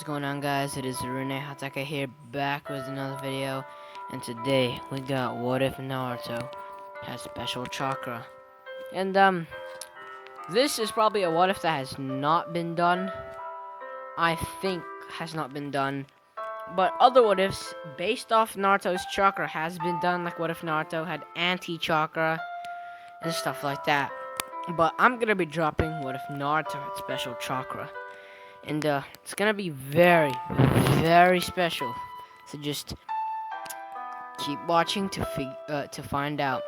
what's going on, guys? It is Rinne-Hatake here, back with another video. And today we got what if Naruto has special chakra. And this is probably a what if that has not been done. I think has not been done. But other what ifs based off Naruto's chakra has been done, like what if Naruto had anti-chakra and stuff like that. But I'm gonna be dropping what if Naruto had special chakra. And it's gonna be very, very special. So just keep watching to find out.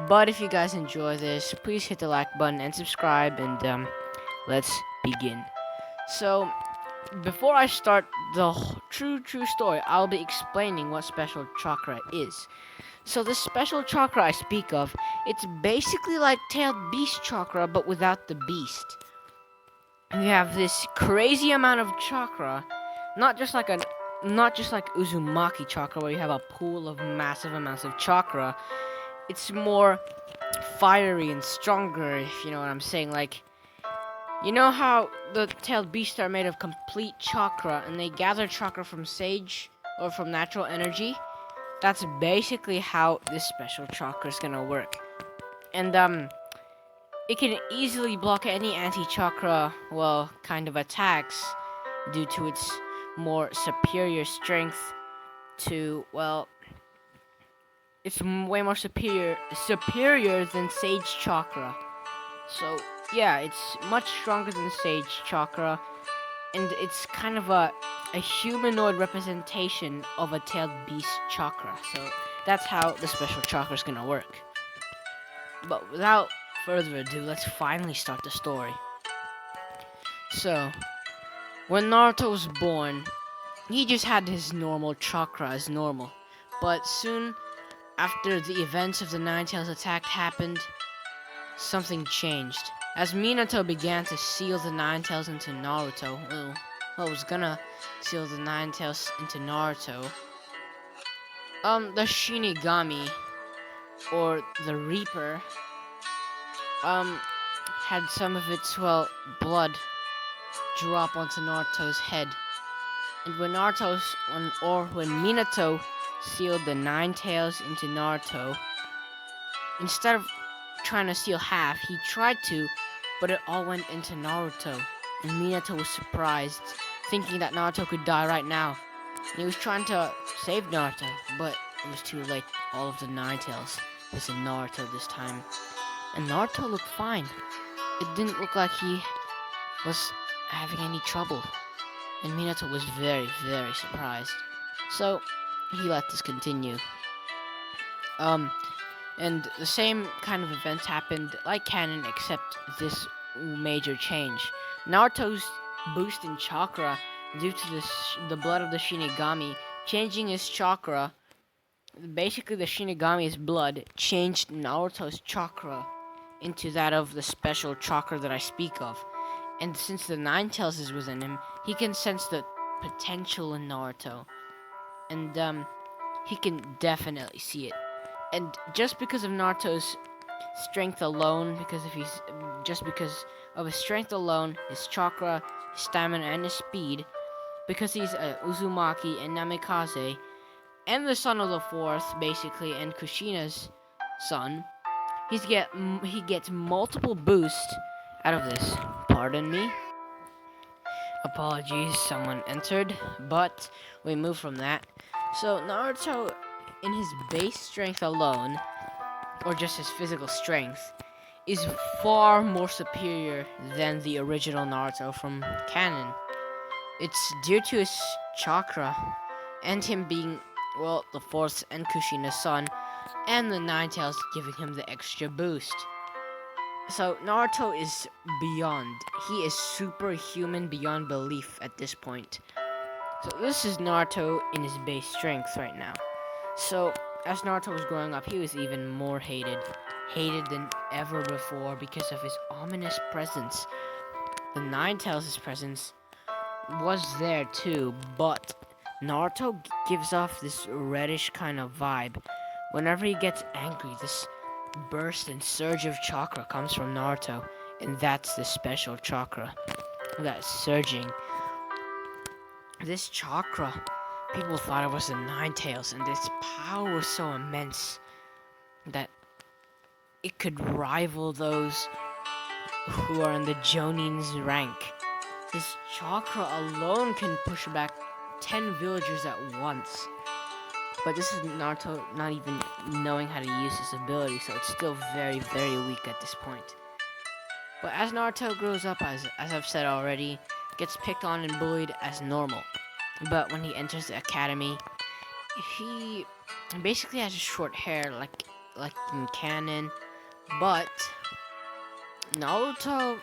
But if you guys enjoy this, please hit the like button and subscribe. And let's begin. So before I start the true story, I'll be explaining what special chakra is. So the special chakra I speak of, it's basically like tailed beast chakra, but without the beast. You have this crazy amount of chakra, not just like Uzumaki chakra where you have a pool of massive amounts of chakra. It's more fiery and stronger, if you know what I'm saying. Like, you know how the tailed beasts are made of complete chakra and they gather chakra from sage or from natural energy? That's basically how this special chakra is gonna work. And it can easily block any anti-chakra, well, kind of attacks due to its more superior strength to, well, it's way more superior than Sage Chakra. So, yeah, it's much stronger than Sage Chakra, and it's kind of a humanoid representation of a tailed beast chakra. So, that's how the special chakra is gonna work. But without further ado, let's finally start the story. So, when Naruto was born, he just had his normal chakra as normal. But soon, after the events of the Nine Tails attack happened, something changed. As Minato began to seal the Nine Tails into Naruto, was gonna seal the Nine Tails into Naruto, the Shinigami, or the Reaper, had some of its, well, blood drop onto Naruto's head. And when Minato sealed the Nine Tails into Naruto, instead of trying to seal half, he tried to, but it all went into Naruto. And Minato was surprised, thinking that Naruto could die right now. And he was trying to save Naruto, but it was too late. All of the Nine Tails was in Naruto this time. And Naruto looked fine. It didn't look like he was having any trouble. And Minato was very, very surprised. So, he let this continue. And the same kind of events happened like canon, except this major change. Naruto's boost in chakra, due to the blood of the Shinigami, changing his chakra. Basically, the Shinigami's blood changed Naruto's chakra into that of the special chakra that I speak of. And since the Nine Tails is within him, he can sense the potential in Naruto. And he can definitely see it. And just because of Naruto's strength alone, because of his strength alone, his chakra, his stamina, and his speed, because he's Uzumaki and Namikaze, and the son of the fourth, basically, and Kushina's son, he gets multiple boosts out of this. Pardon me. Apologies, someone entered, but we move from that. So Naruto, in his base strength alone, or just his physical strength, is far more superior than the original Naruto from canon. It's due to his chakra, and him being, well, the fourth and Kushina's son, and the Nine Tails giving him the extra boost. So Naruto is beyond. He is superhuman beyond belief at this point. So this is Naruto in his base strength right now. So as Naruto was growing up, he was even more hated than ever before because of his ominous presence. The Nine Tails' presence was there too, but Naruto gives off this reddish kind of vibe. Whenever he gets angry, this burst and surge of chakra comes from Naruto, and that's the special chakra that's surging. this chakra, people thought it was the Nine Tails, and its power was so immense that it could rival those who are in the Jonin's rank. This chakra alone can push back 10 villagers at once. But this is Naruto not even knowing how to use his ability, so it's still very, very weak at this point. But as Naruto grows up, as I've said already, gets picked on and bullied as normal. But when he enters the academy, he basically has short hair like in canon. But Naruto,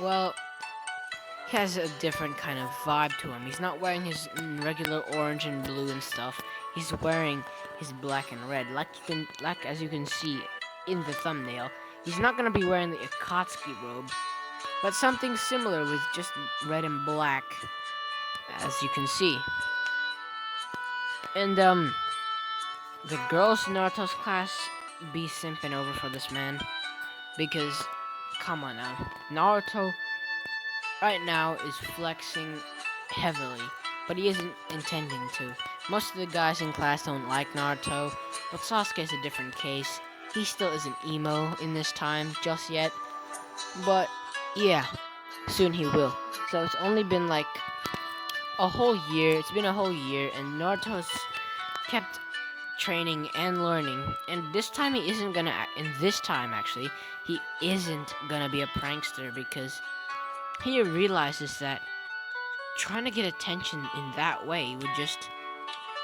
well, he has a different kind of vibe to him. He's not wearing his regular orange and blue and stuff. He's wearing his black and red, as you can see in the thumbnail. He's not gonna be wearing the Akatsuki robe, but something similar with just red and black, as you can see. And the girls in Naruto's class be simping over for this man because, come on now, Naruto right now is flexing heavily, but he isn't intending to. Most of the guys in class don't like Naruto, but Sasuke's a different case. He still isn't emo in this time just yet, but yeah, soon he will. So it's only been like a whole year. It's been a whole year, and Naruto's kept training and learning, and this time he isn't gonna. In this time, actually, he isn't gonna be a prankster because he realizes that trying to get attention in that way would just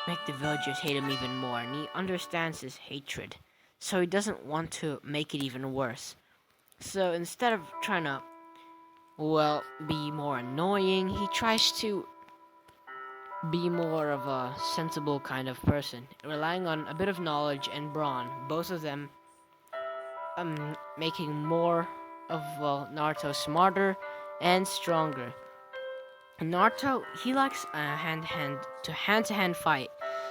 make the villagers hate him even more, and he understands his hatred, so he doesn't want to make it even worse. So instead of trying to, well, be more annoying, he tries to be more of a sensible kind of person, relying on a bit of knowledge and brawn, both of them making more of, well, Naruto smarter and stronger. Naruto, he likes a hand-to-hand fight,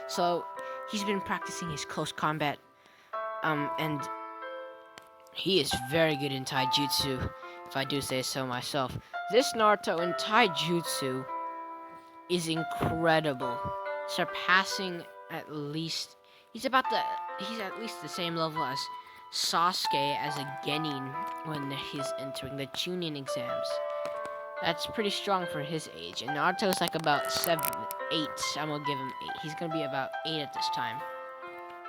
so he's been practicing his close combat, and he is very good in taijutsu, if I do say so myself. This Naruto in taijutsu is incredible, surpassing at least, he's at least the same level as Sasuke as a genin when he's entering the Chunin exams. That's pretty strong for his age. And Naruto's like about 7, 8. I'm gonna give him 8. He's gonna be about 8 at this time.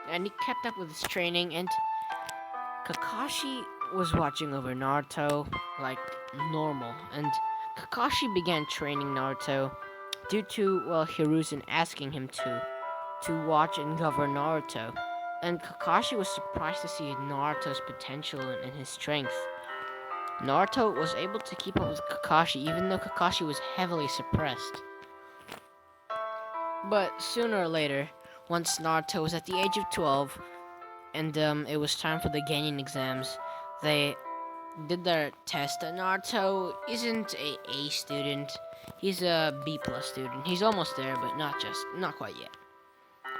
And he kept up with his training, and Kakashi was watching over Naruto like normal. And Kakashi began training Naruto due to, well, Hiruzen asking him to watch and govern Naruto. And Kakashi was surprised to see Naruto's potential and his strength. Naruto was able to keep up with Kakashi even though Kakashi was heavily suppressed. But sooner or later, once Naruto was at the age of 12 and it was time for the Genin exams, they did their test. Naruto isn't a A student, he's a B+ student. He's almost there, but not quite yet.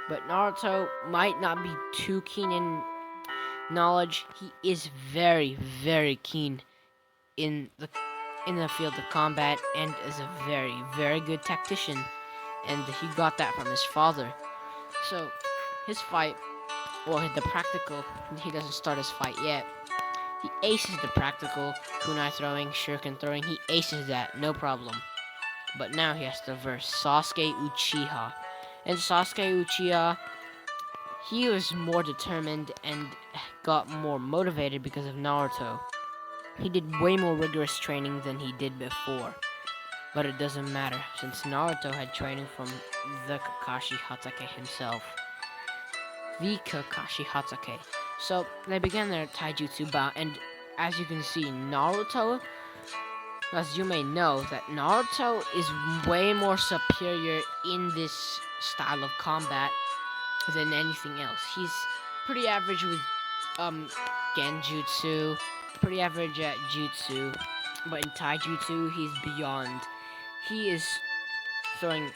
But Naruto might not be too keen in knowledge. He is very, very keen in the field of combat and is a very, very good tactician, and he got that from his father. So his fight, well, the practical, he doesn't start his fight yet. He aces the practical, kunai throwing, shuriken throwing, he aces that, no problem. But now he has to verse Sasuke Uchiha. And Sasuke Uchiha, he was more determined and got more motivated because of Naruto. He did way more rigorous training than he did before. But it doesn't matter, since Naruto had training from the Kakashi Hatake himself. The Kakashi Hatake. So, they began their taijutsu bout, and as you can see, Naruto, as you may know, that Naruto is way more superior in this style of combat than anything else. He's pretty average with genjutsu, pretty average at jutsu, but in taijutsu he's beyond. He is throwing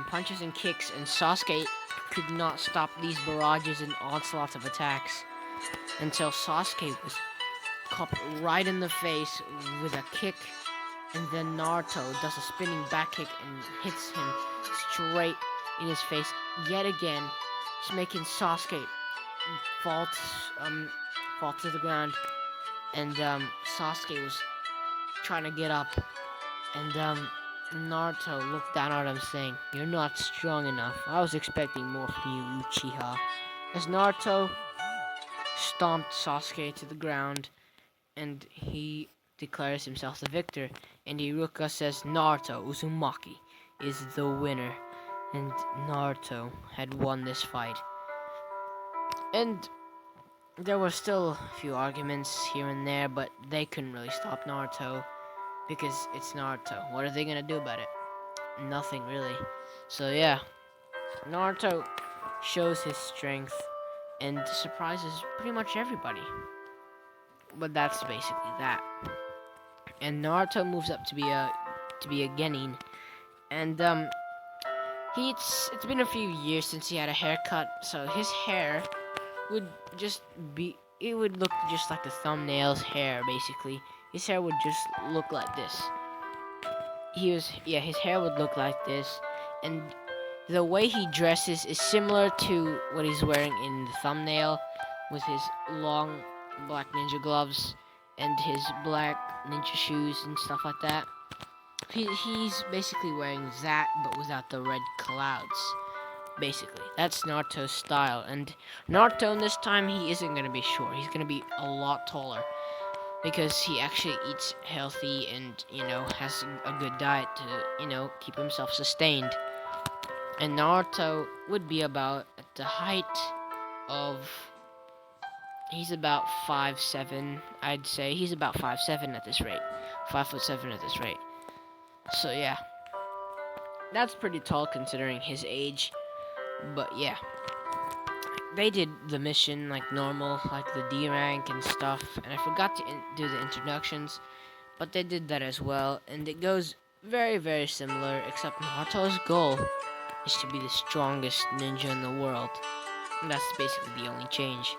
punches and kicks, and Sasuke could not stop these barrages and onslaughts of attacks until Sasuke was caught right in the face with a kick and then Naruto does a spinning back kick and hits him straight in his face yet again, just making Sasuke fall fall to the ground. And Sasuke was trying to get up, and Naruto looked down at him saying, "You're not strong enough. I was expecting more from you, Uchiha." As Naruto stomped Sasuke to the ground, and he declares himself the victor, and Iruka says Naruto Uzumaki is the winner, and Naruto had won this fight. And there were still a few arguments here and there, but they couldn't really stop Naruto, because it's Naruto. What are they gonna do about it? Nothing really. So yeah, Naruto shows his strength and surprises pretty much everybody. But that's basically that. And Naruto moves up to be a genin, and it's been a few years since he had a haircut, so his hair would just be it would look just like the thumbnail's hair basically. His hair would just look like this. His hair would look like this, and the way he dresses is similar to what he's wearing in the thumbnail, with his long black ninja gloves and his black ninja shoes and stuff like that. He's basically wearing that, but without the red clouds. Basically, that's Naruto's style. And Naruto, this time, he isn't going to be short. He's going to be a lot taller, because he actually eats healthy and, has a good diet to, keep himself sustained. And Naruto would be about at the height of... He's about 5'7", I'd say. He's about 5'7" at this rate. 5'7" at this rate. So yeah. That's pretty tall considering his age. But yeah. They did the mission like normal, like the D rank and stuff. And I forgot to do the introductions. But they did that as well. And it goes very, very similar. Except Naruto's goal is to be the strongest ninja in the world. And that's basically the only change.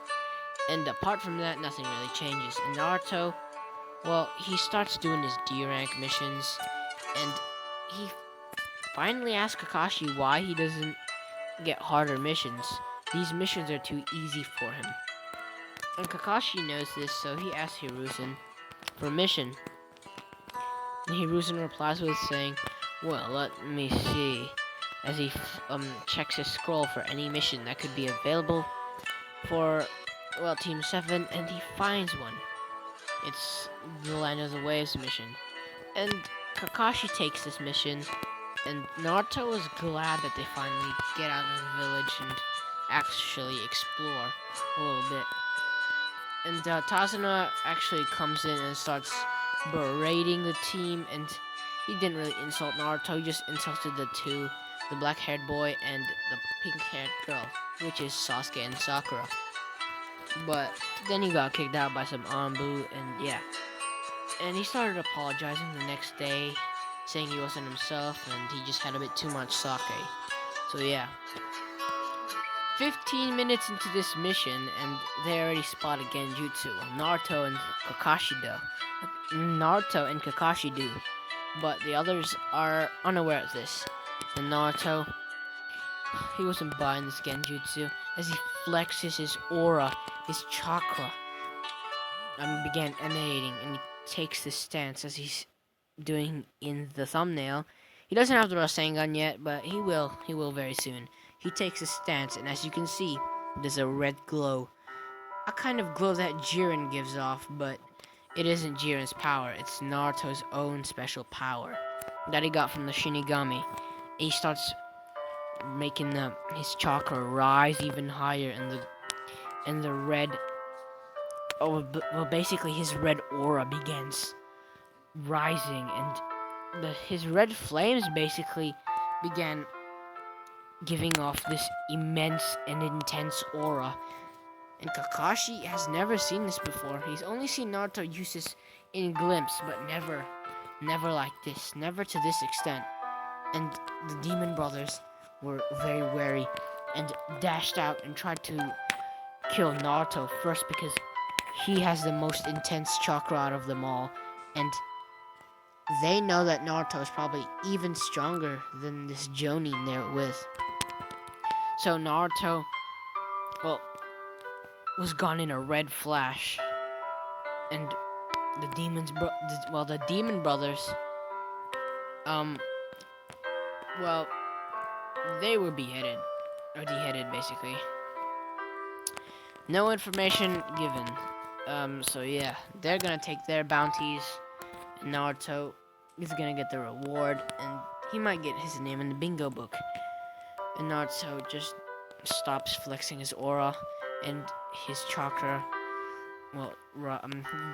And apart from that, nothing really changes. And Naruto, well, he starts doing his D rank missions, and he finally asks Kakashi why he doesn't get harder missions. These missions are too easy for him. And Kakashi knows this, so he asks Hiruzen for a mission. And Hiruzen replies with saying, "Well, let me see," as he checks his scroll for any mission that could be available for, well, Team 7, and he finds one. It's the Land of the Waves mission. And Kakashi takes this mission, and Naruto is glad that they finally get out of the village and actually explore a little bit. And Tazuna actually comes in and starts berating the team, and he didn't really insult Naruto, he just insulted the black-haired boy and the pink-haired girl, which is Sasuke and Sakura. But then he got kicked out by some Anbu, and yeah. And he started apologizing the next day, saying he wasn't himself, and he just had a bit too much sake. So yeah. 15 minutes into this mission, and they already spotted Genjutsu. Naruto and Kakashi do. But the others are unaware of this. And Naruto, he wasn't buying this Genjutsu, as he flexes his aura, his chakra, and began emanating, and he takes this stance as he's doing in the thumbnail. He doesn't have the Rasengan yet, but he will very soon. He takes a stance, and as you can see, there's a red glow. A kind of glow that Jiren gives off, but it isn't Jiren's power, it's Naruto's own special power that he got from the Shinigami. He starts making his chakra rise even higher, and the red, basically his red aura begins rising, and his red flames basically began giving off this immense and intense aura. And Kakashi has never seen this before. He's only seen Naruto use this in glimpse, but never like this, never to this extent. And the Demon Brothers were very wary and dashed out and tried to kill Naruto first, because he has the most intense chakra out of them all, and they know that Naruto is probably even stronger than this Jonin they're with. So Naruto, well, was gone in a red flash, and the demon brothers, um, well, they were beheaded, or deheaded basically. No information given. So yeah, they're gonna take their bounties. And Naruto is gonna get the reward, and he might get his name in the bingo book. And Naruto just stops flexing his aura, and his chakra, well,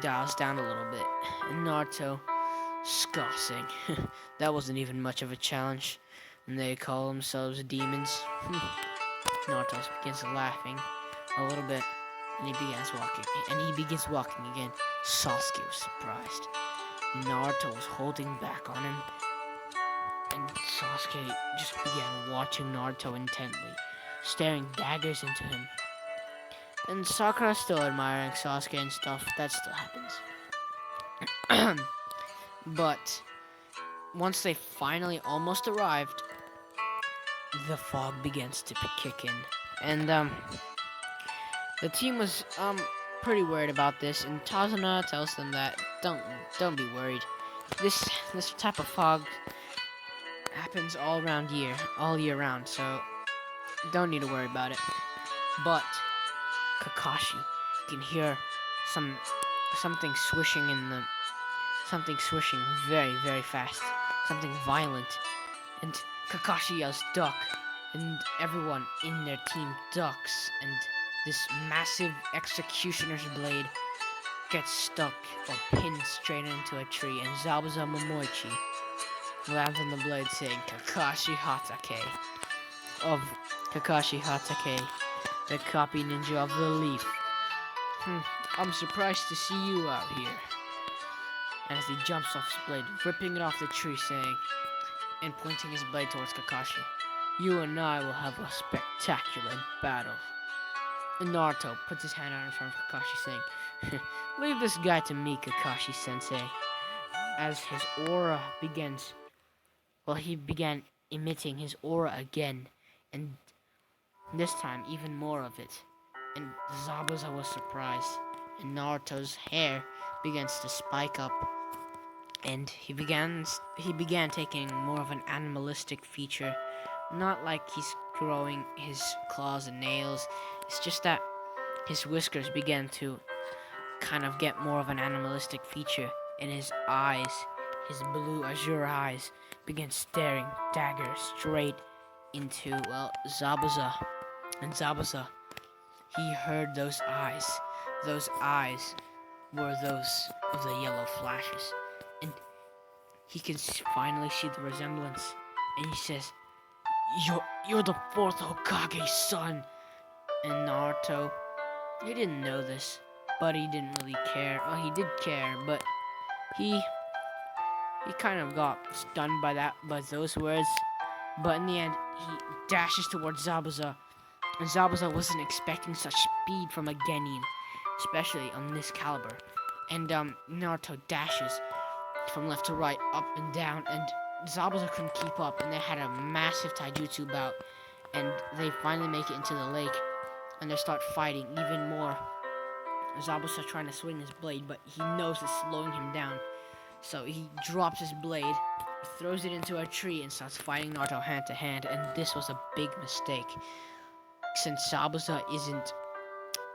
dials down a little bit. And Naruto scoffing. That wasn't even much of a challenge. And they call themselves demons. Naruto begins laughing a little bit, and he begins walking again. Sasuke was surprised. Naruto was holding back on him, and Sasuke just began watching Naruto intently, staring daggers into him. And Sakura still admiring Sasuke and stuff. That still happens. But once they finally almost arrived, the fog begins to kick in, and the team was pretty worried about this. And Tazuna tells them that don't be worried. This type of fog happens all year round, so don't need to worry about it. But Kakashi can hear something swishing very, very fast, something violent, and Kakashi yells duck, and everyone in their team ducks, and this massive executioner's blade gets stuck or pinned straight into a tree, and Zabuza Momoichi lands on the blade saying Kakashi Hatake of Kakashi Hatake, the copy ninja of the leaf. I'm surprised to see you out here. And as he jumps off his blade, ripping it off the tree, saying, and pointing his blade towards Kakashi, you and I will have a spectacular battle. And Naruto puts his hand out in front of Kakashi, saying, leave this guy to me, Kakashi-sensei. As his aura begins, he began emitting his aura again, and this time even more of it. And Zabuza was surprised, and Naruto's hair begins to spike up, and he began taking more of an animalistic feature. Not like he's growing his claws and nails, it's just that his whiskers began to kind of get more of an animalistic feature, and his eyes, his blue azure eyes, began staring dagger straight into, Zabuza. And Zabuza, he heard those eyes. Those eyes were those of the yellow flashes. And he can finally see the resemblance. And he says, You're the fourth Hokage's son. And Naruto, he didn't know this, but he didn't really care. Well, he did care, but he kind of got stunned by those words. But in the end, he dashes towards Zabuza. And Zabuza wasn't expecting such speed from a Genin, especially on this caliber. And Naruto dashes from left to right, up and down, and Zabuza couldn't keep up, and they had a massive taijutsu bout, and they finally make it into the lake, and they start fighting even more. Zabuza trying to swing his blade, but he knows it's slowing him down, so he drops his blade, throws it into a tree, and starts fighting Naruto hand to hand. And this was a big mistake, since Zabuza isn't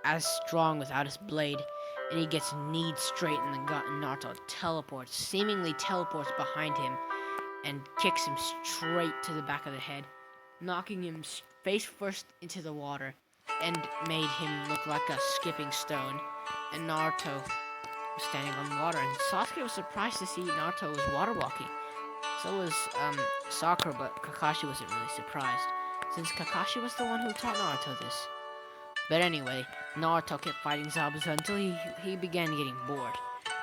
as strong without his blade, and he gets kneed straight in the gut, and Naruto seemingly teleports behind him, and kicks him straight to the back of the head, knocking him face first into the water, and made him look like a skipping stone. And Naruto was standing on water, and Sasuke was surprised to see Naruto was water walking. So was Sakura, but Kakashi wasn't really surprised, since Kakashi was the one who taught Naruto this. But anyway, Naruto kept fighting Zabuza until he began getting bored.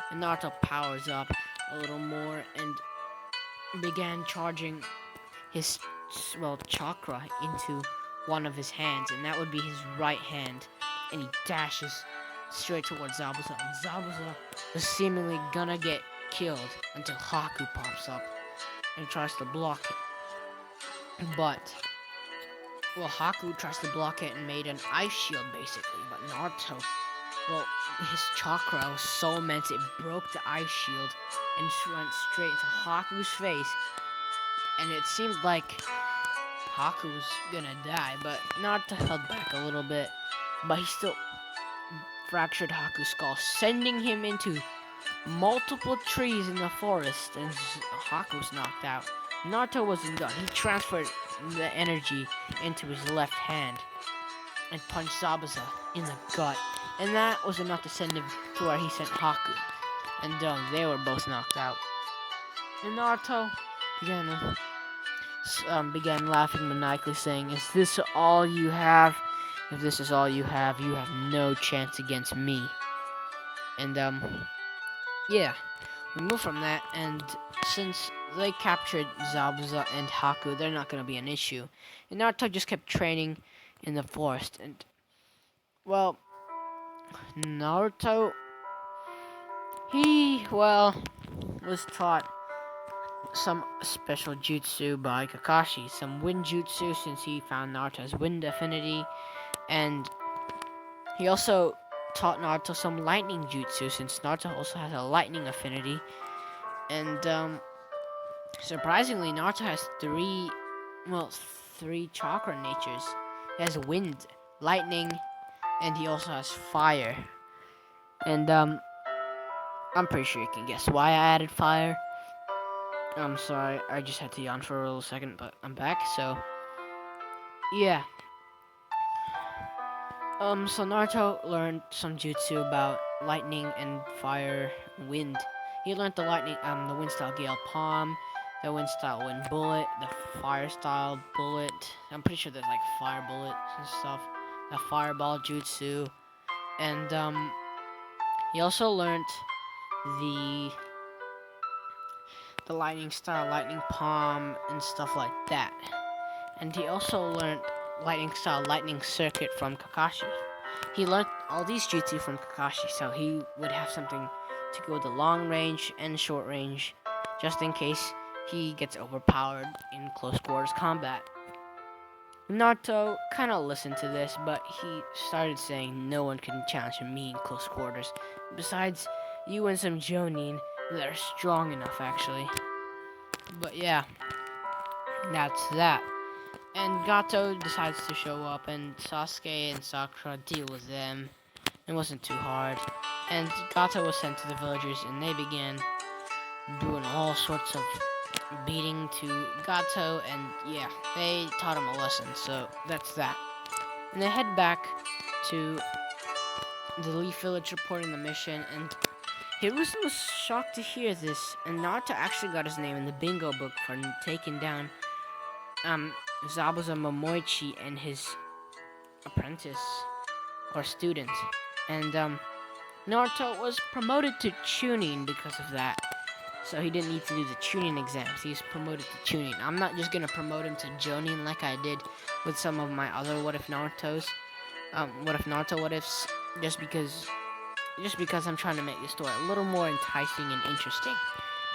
And Naruto powers up a little more and began charging his, chakra into one of his hands, and that would be his right hand. And he dashes straight towards Zabuza, and Zabuza was seemingly gonna get killed until Haku pops up and tries to block it. But, well, Haku tries to block it and made an ice shield basically, but Naruto, well, his chakra was so immense it broke the ice shield and went straight into Haku's face, and it seemed like Haku was gonna die, but Naruto held back a little bit, but he still fractured Haku's skull, sending him into multiple trees in the forest, and Haku was knocked out. Naruto wasn't done. He transferred the energy into his left hand and punched Zabuza in the gut, and that was enough to send him to where he sent Haku, and they were both knocked out. And Naruto began laughing maniacally, saying, "Is this all you have? If this is all you have no chance against me." And yeah, we move from that, and since they captured Zabuza and Haku, they're not gonna be an issue. And Naruto just kept training in the forest, and well, Naruto, he was taught some special jutsu by Kakashi, some wind jutsu, since he found Naruto's wind affinity, and he also taught Naruto some lightning jutsu, since Naruto also has a lightning affinity. And surprisingly, Naruto has three chakra natures. He has wind, lightning, and he also has fire. And I'm pretty sure you can guess why I added fire. I'm sorry, I just had to yawn for a little second, but I'm back, so yeah. So Naruto learned some jutsu about lightning and fire, wind. He learned the wind style Gale Palm, the wind style Wind Bullet, the fire style Bullet. I'm pretty sure there's like fire bullets and stuff. The fireball jutsu, and he also learned the lightning style Lightning Palm and stuff like that. And he also learned lightning style Lightning Circuit from Kakashi. He learned all these jutsu from Kakashi, so he would have something to go the long range and short range, just in case he gets overpowered in close quarters combat. Naruto kind of listened to this, but he started saying, "No one can challenge me in close quarters. Besides, you and some Jonin that are strong enough, actually." But yeah, that's that. And Gato decides to show up, and Sasuke and Sakura deal with them. It wasn't too hard. And Gato was sent to the villagers, and they began doing all sorts of beating to Gato, and yeah, they taught him a lesson, so that's that. And they head back to the Leaf Village reporting the mission, and Hiruzen was shocked to hear this, and Naruto actually got his name in the bingo book for taking down Zabuza Momoichi and his apprentice or student. And Naruto was promoted to Chunin because of that. So he didn't need to do the Chunin exams. He was promoted to Chunin. I'm not just gonna promote him to Jonin like I did with some of my other What If Narutos. What If Naruto What Ifs, just because I'm trying to make the story a little more enticing and interesting.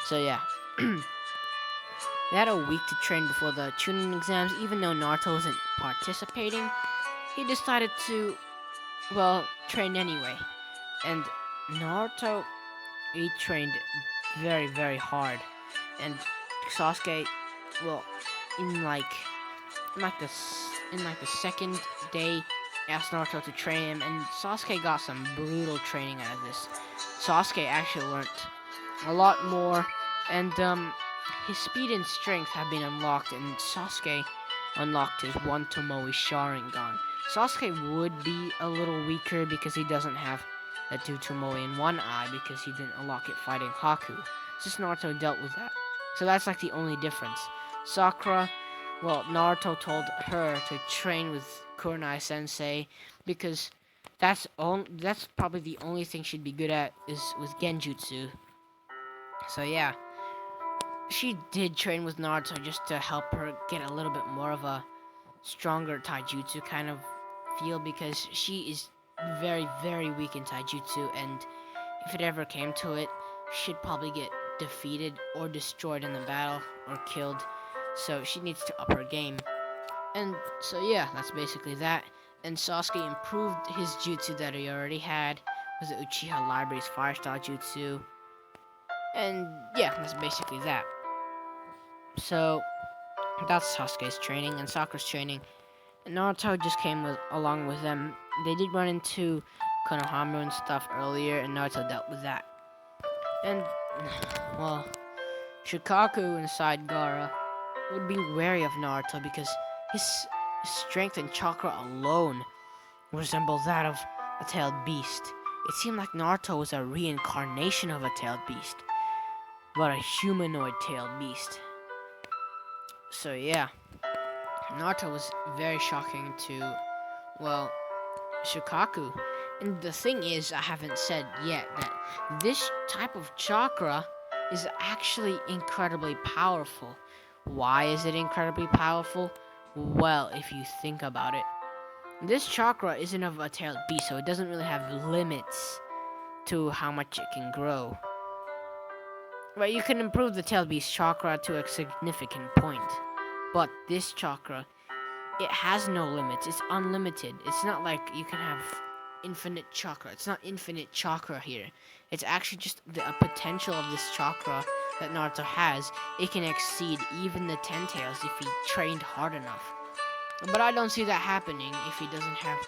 So yeah. They had a week to train before the Chunin exams. Even though Naruto wasn't participating, he decided to, train anyway. And Naruto, he trained very, very hard. And Sasuke, in the second day, asked Naruto to train him, and Sasuke got some brutal training out of this. Sasuke actually learned a lot more, and his speed and strength have been unlocked, and Sasuke unlocked his one Tomoe Sharingan. Sasuke would be a little weaker because he doesn't have the two Tomoe in one eye because he didn't unlock it fighting Haku. Just Naruto dealt with that. So that's like the only difference. Sakura, Naruto told her to train with Kurenai Sensei because that's probably the only thing she'd be good at is with Genjutsu. So yeah. She did train with Naruto just to help her get a little bit more of a stronger taijutsu kind of feel, because she is very, very weak in taijutsu, and if it ever came to it, she'd probably get defeated or destroyed in the battle or killed, so she needs to up her game. And so yeah, that's basically that. And Sasuke improved his jutsu that he already had with the Uchiha Library's Fire Style Jutsu. And yeah, that's basically that. So that's Sasuke's training and Sakura's training. And Naruto just came along with them. They did run into Konohamaru and stuff earlier, and Naruto dealt with that. And well, Shikaku inside Gaara would be wary of Naruto because his strength and chakra alone resemble that of a tailed beast. It seemed like Naruto was a reincarnation of a tailed beast, but a humanoid tailed beast. So yeah, Naruto was very shocking to, well, Shikaku. And the thing is, I haven't said yet that this type of chakra is actually incredibly powerful. Why is it incredibly powerful? Well, if you think about it, this chakra isn't of a tailed beast, so it doesn't really have limits to how much it can grow. Right, you can improve the tailed beast chakra to a significant point, but this chakra, it has no limits. It's unlimited. It's not like you can have infinite chakra. It's not infinite chakra here. It's actually just a potential of this chakra that Naruto has. It can exceed even the Ten Tails if he trained hard enough. But I don't see that happening if he doesn't have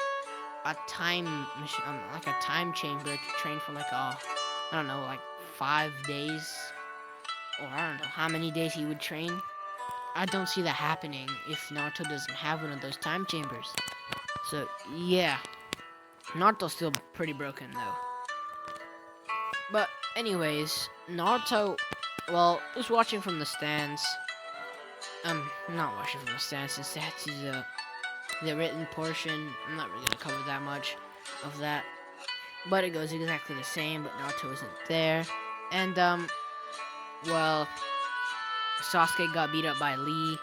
a time machine, like a time chamber to train for like I don't know, like 5 days, or I don't know how many days he would train. I don't see that happening if Naruto doesn't have one of those time chambers. So yeah, Naruto's still pretty broken though. But anyways, Naruto, well, was watching from the stands. Not watching from the stands since that's the written portion. I'm not really gonna cover that much of that. But it goes exactly the same, but Naruto isn't there. And well, Sasuke got beat up by Lee,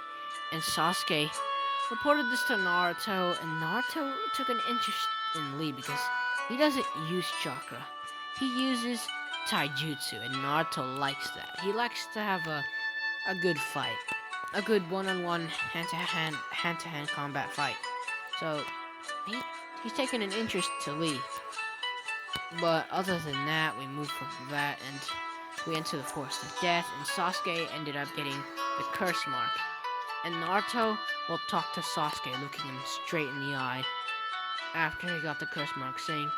and Sasuke reported this to Naruto, and Naruto took an interest in Lee because he doesn't use chakra. He uses taijutsu, and Naruto likes that. He likes to have a good fight. A good one-on-one, hand-to-hand combat fight. So, he's taken an interest to Lee. But other than that, we move from that, and we enter the Forest of Death, and Sasuke ended up getting the curse mark. And Naruto will talk to Sasuke, looking him straight in the eye, after he got the curse mark, saying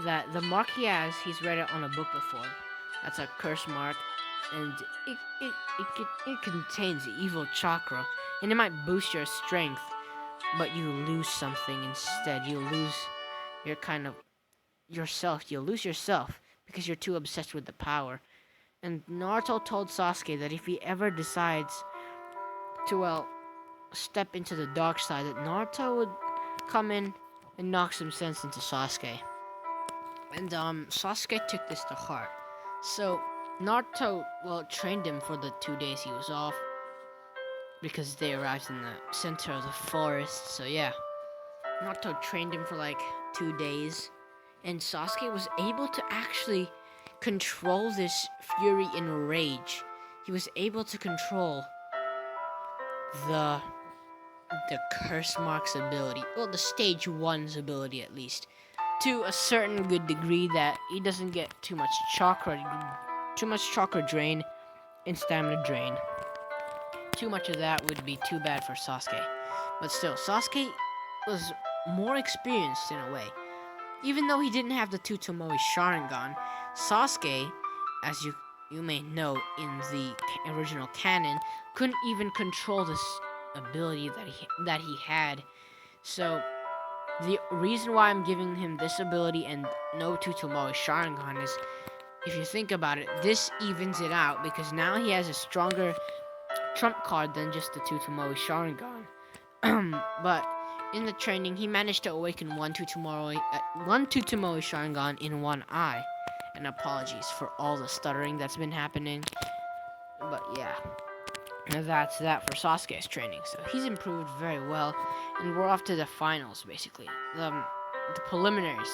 that the mark he has, he's read it on a book before. That's a curse mark, and it contains evil chakra, and it might boost your strength, but you lose something instead. You lose your kind of yourself. You'll lose yourself because you're too obsessed with the power. And Naruto told Sasuke that if he ever decides to, well, step into the dark side, that Naruto would come in and knock some sense into Sasuke. And Sasuke took this to heart. So Naruto, well, trained him for the 2 days he was off, because they arrived in the center of the forest. So yeah, Naruto trained him for like 2 days, and Sasuke was able to actually control this fury and rage. He was able to control the curse mark's ability, well, the stage 1's ability at least, to a certain good degree that he doesn't get too much chakra drain and stamina drain. Too much of that would be too bad for Sasuke. But still, Sasuke was more experienced in a way. Even though he didn't have the Tutomoe Sharingan, Sasuke, as you may know in the original canon, couldn't even control this ability that he had. So the reason why I'm giving him this ability and no Tutomoe Sharingan is, if you think about it, this evens it out, because now he has a stronger trump card than just the Tutomoe Sharingan. But in the training, he managed to awaken one Tutomoe Sharingan in one eye. And apologies for all the stuttering that's been happening. But yeah, that's that for Sasuke's training. So he's improved very well, and we're off to the finals, basically. The preliminaries.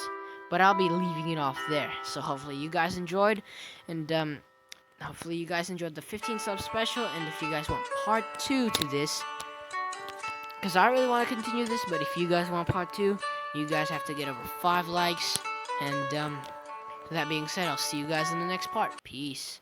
But I'll be leaving it off there. So hopefully you guys enjoyed, and hopefully you guys enjoyed the 15 sub special, and if you guys want part 2 to this, because I really want to continue this, but if you guys want part 2, you guys have to get over 5 likes. And with that being said, I'll see you guys in the next part. Peace.